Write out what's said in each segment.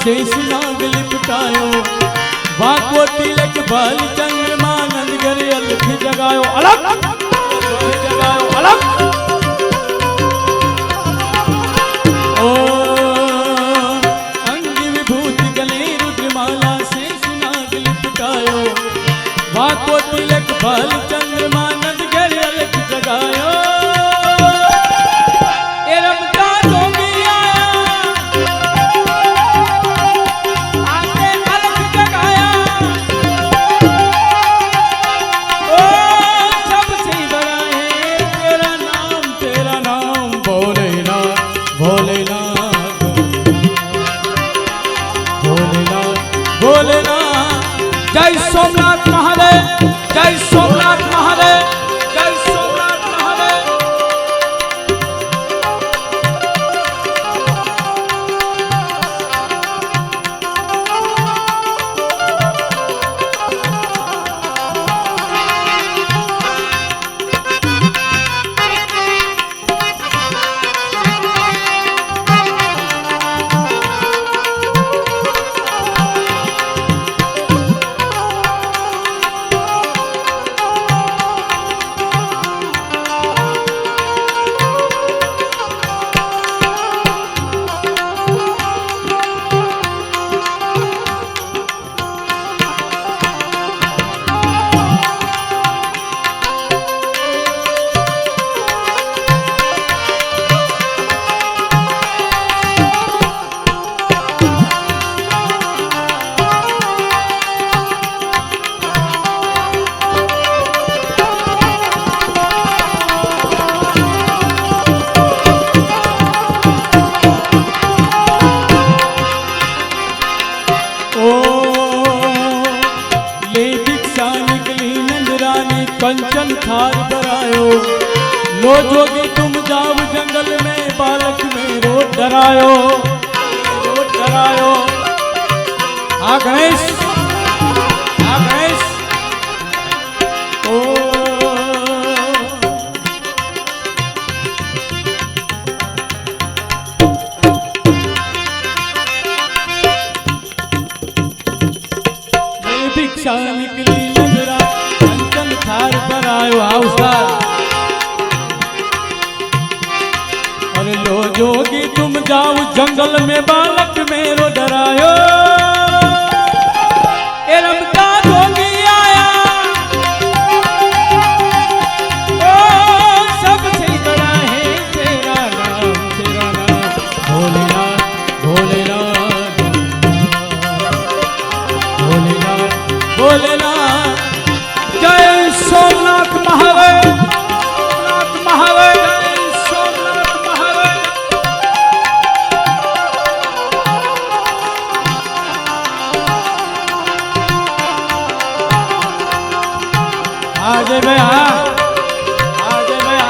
शेष नाग लिपटायो, वाको तिलक बल चंद्रमा नंद घर अलख जगायो, अलख जगायो अलख। ओ अंग विभूति गले रुद्रमाला शेष नाग लिपटायो, वाको तिलक बल चंद्रमा नंद घर अलख जगायो। जय सोमनाथ महादेव, जय सोमनाथ महादेव, जय सोमनाथ महादेव। कंचन थार बरायो, लो जोगी तुम जाओ जंगल में, बालक में रो डरायो, रो डरायो। आ गणेश, आ गणेश। ओ भिक्षा निकली नजरा, थार पर आयो हाउसदार। अरे लो जोगी तुम जाओ जंगल में, बालक मेरो डरायो। ए रमता जोगी आया, ओ सबसे बड़ा है तेरा नाम, तेरा नाम भोलेनाथ, भोलेनाथ, भोलेनाथ, भोलेनाथ। जय सोमनाथ महादेव, सोमनाथ महादेव, जय सोमनाथ महादेव। आज भैया, आज भैया।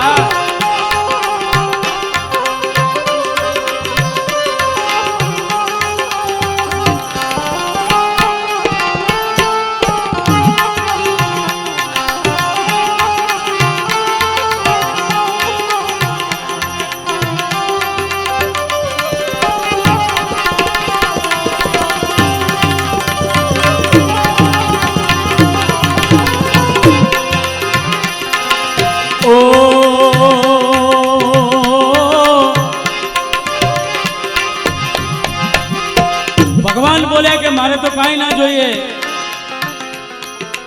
भगवान बोले कि मारे तो काई ना જોઈએ,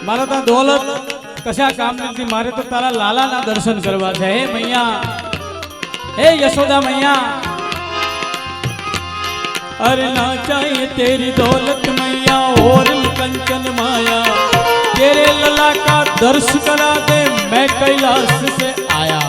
मारे तो दौलत कशा काम નથી, मारे तो तारा लाला ना दर्शन करवा છે। हे मैया, हे यशोदा मैया। अरे ना चाहिए तेरी दौलत मैया और कंचन माया, तेरे लला का दर्श करा दे, मैं कैलाश से आया।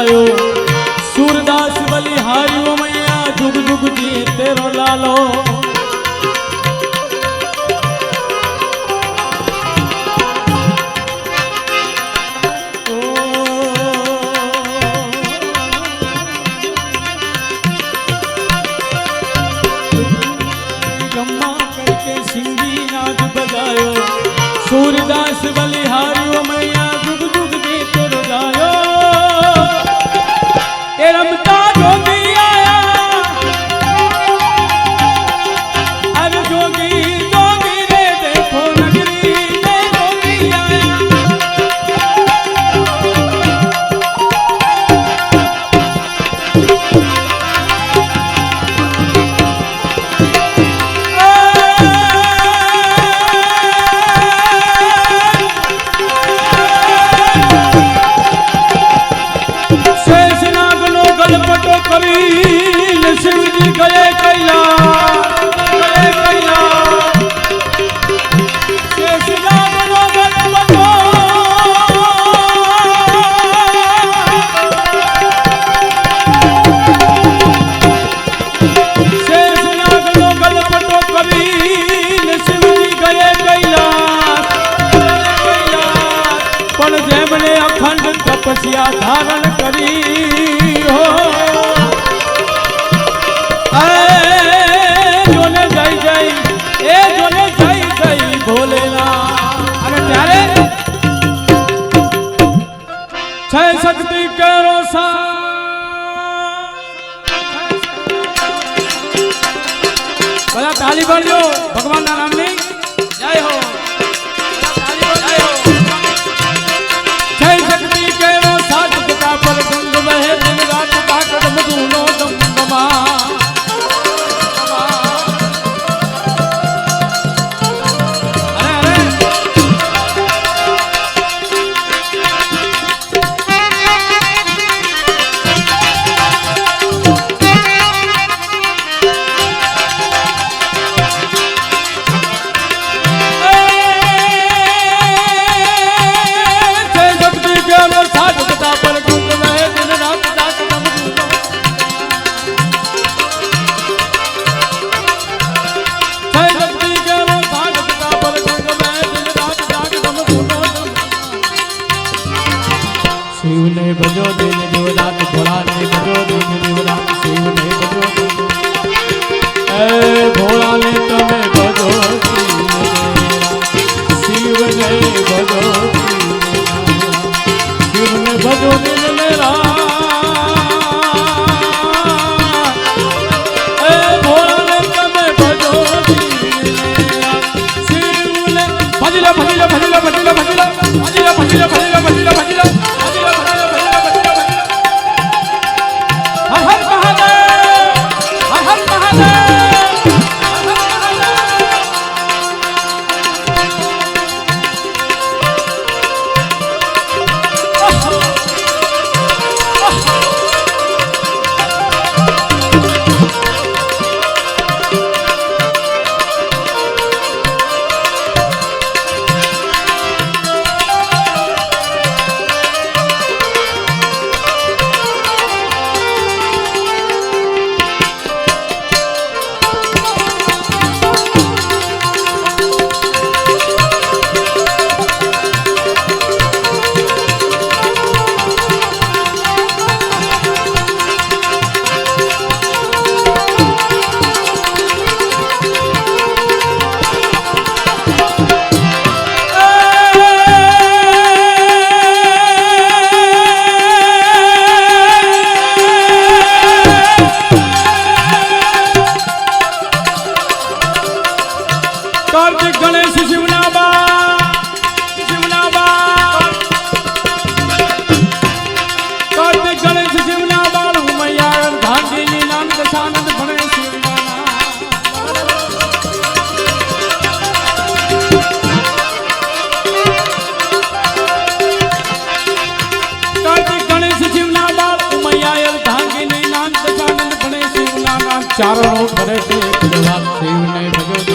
बजायो सूरदास बलिहारी ओ मैया जुग जुग जी तेरो लालो सूरदास बलिहारी ओ मैया जुग जुग जी तेरो गायो ए रमता जोगी आया अरे जोगी जोगी रे देखो नगरी में जोगी आया शिव जी गए कैलाश शेष नाग लोगन बतो शेष नाग लोगन बतो कबीर शिव जी गए कैलाश पण जेमने अखंड तपस्या धारण करी हो जोने जय जय ए जोने जय जय भोलेनाथ अरे प्यारे छह शक्ति करो सा बड़ा ताली बन लो भगवान ना नाम नहीं जय हो जय हो छह शक्ति करो साथ पिता पर गंग बहे दिन रात बाकर मधुनो दम दमा शिव ने भजो दिन देवरात भोला ने भजो दिन देवरात शिव ने भजो ए भोला ने तुम्हें भजो शिव ने भजो शिव ने भजो दिन मेरा ए भोला ने तुम्हें भजो शिव ने भजला भजला भजला भजला भजला भजला भजला भजला भजला भजला कार्तिक गणेश शिवनाबा कार्तिक गणेश शिवनाबा मैया धांगिनी नाम दशानंद भणे कार्तिक गणेश शिवनाबा मैया धांगिनी नाम दशानंद भणे शिवनाना चारों भरे शिव ने भगवत